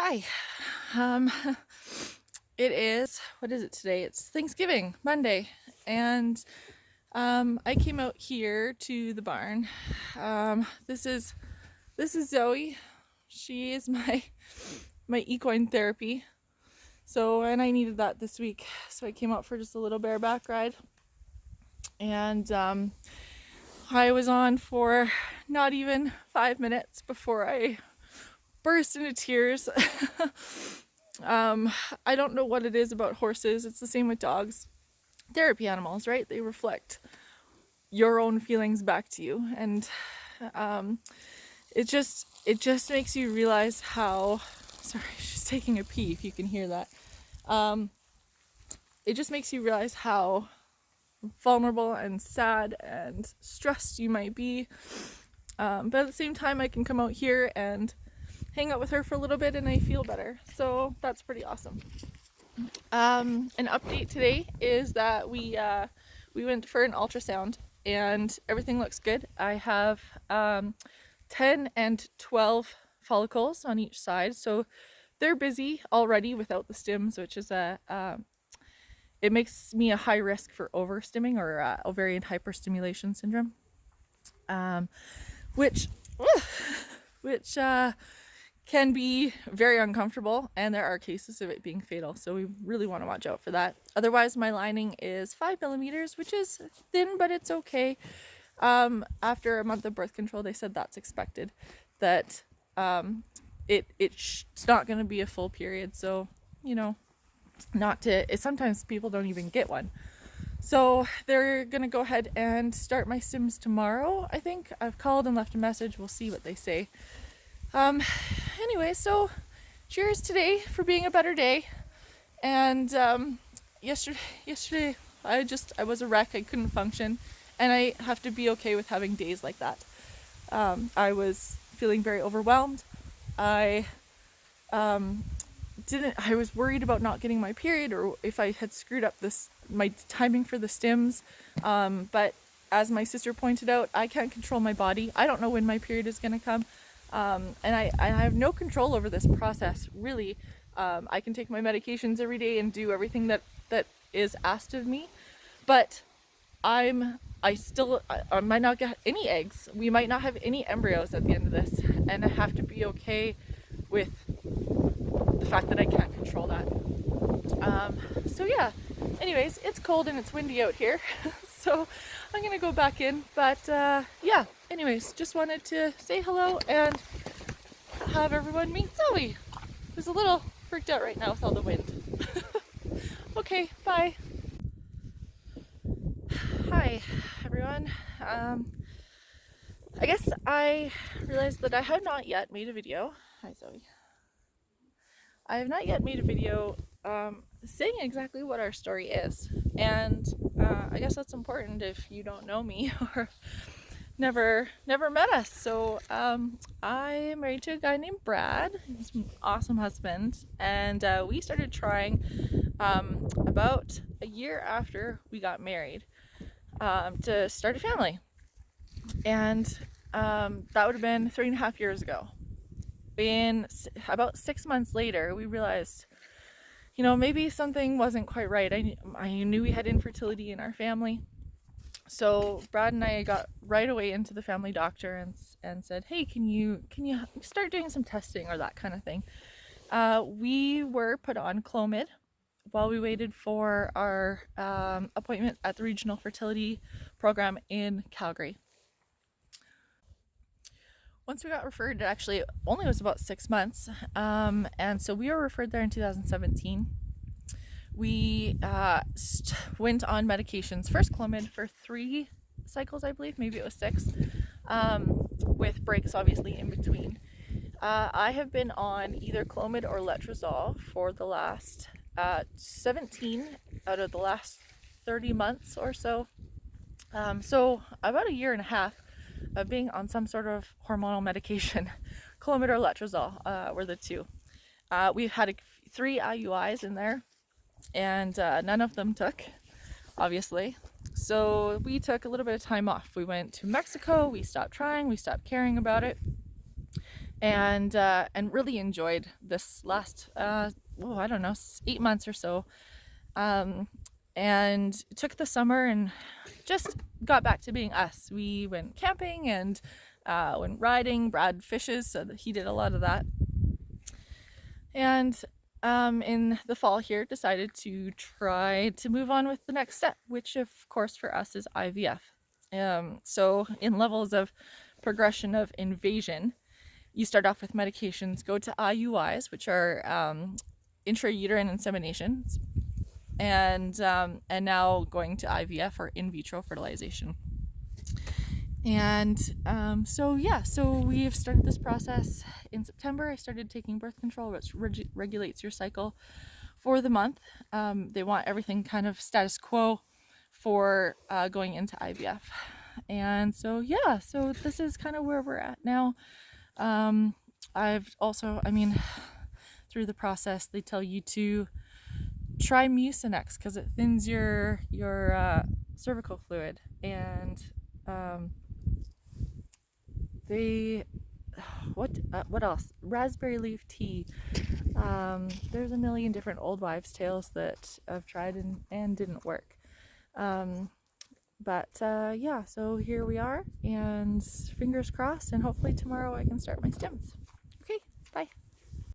Hi. Um, it is, what is it today? It's Thanksgiving, Monday. And I came out here to the barn. This is Zoe. She is my equine therapy. So, and I needed that this week. So I came out for just a little bareback ride. And I was on for not even 5 minutes before I burst into tears. I don't know what it is about horses. It's the same with dogs. Therapy animals, right? They reflect your own feelings back to you, and um, it just makes you realize how. Sorry, she's taking a pee. If you can hear that, um, it just makes you realize how vulnerable and sad and stressed you might be. But at the same time, I can come out here and hang out with her for a little bit, and I feel better. So that's pretty awesome. An update today is that we went for an ultrasound and everything looks good. I have 10 and 12 follicles on each side, so they're busy already without the stims, which is it makes me a high risk for overstimming or ovarian hyperstimulation syndrome, which which can be very uncomfortable, and there are cases of it being fatal, so we really want to watch out for that. Otherwise, my lining is 5 millimeters, which is thin, but it's okay. After a month of birth control, they said that's expected, that it's not going to be a full period, so sometimes people don't even get one. So they're going to go ahead and start my stims tomorrow, I think. I've called and left a message. We'll see what they say. Anyway, so cheers today for being a better day. And yesterday I was a wreck. I couldn't function, and I have to be okay with having days like that. I was feeling very overwhelmed. I was worried about not getting my period, or if I had screwed up my timing for the stims. But as my sister pointed out, I can't control my body. I don't know when my period is going to come. And I have no control over this process, really. I can take my medications every day and do everything that is asked of me, but I might not get any eggs. We might not have any embryos at the end of this, and I have to be okay with the fact that I can't control that. So yeah, anyways, it's cold and it's windy out here, so I'm gonna go back in, but yeah, anyways, just wanted to say hello and have everyone meet Zoe, who's a little freaked out right now with all the wind. Okay, bye. Hi, everyone. I guess I realized that I have not yet made a video. Hi, Zoe. I have not yet made a video saying exactly what our story is, and I guess that's important if you don't know me or never met us. So I'm married to a guy named Brad. He's an awesome husband, and we started trying about a year after we got married to start a family, and that would have been 3.5 years ago. About 6 months later, we realized, maybe something wasn't quite right. I knew we had infertility in our family. So Brad and I got right away into the family doctor and said, hey, can you start doing some testing or that kind of thing. We were put on Clomid while we waited for our appointment at the regional fertility program in Calgary. Once we got referred, it actually only was about 6 months, and so we were referred there in 2017. We went on medications, first Clomid for 3 cycles, I believe, maybe it was 6, with breaks obviously in between. I have been on either Clomid or letrozole for the last 17 out of the last 30 months or so. So about a year and a half of being on some sort of hormonal medication. Clomid or letrozole were the two. We've had 3 IUIs in there, and none of them took, obviously. So we took a little bit of time off. We went to Mexico, we stopped trying, we stopped caring about it. and really enjoyed this last I don't know, 8 months or so, and took the summer and just got back to being us. We went camping and went riding. Brad fishes, so that he did a lot of that. And in the fall here, decided to try to move on with the next step, which of course for us is IVF. So in levels of progression of invasion, you start off with medications, go to IUIs, which are intrauterine inseminations, and now going to IVF, or in vitro fertilization. And so we've started this process in September. I started taking birth control, which regulates your cycle for the month. They want everything kind of status quo for going into IVF. And so this is kind of where we're at now. I've also, through the process, they tell you to try Mucinex because it thins your cervical fluid, and what else? Raspberry leaf tea. There's a million different old wives' tales that I've tried and didn't work. So here we are, and fingers crossed, and hopefully tomorrow I can start my stems.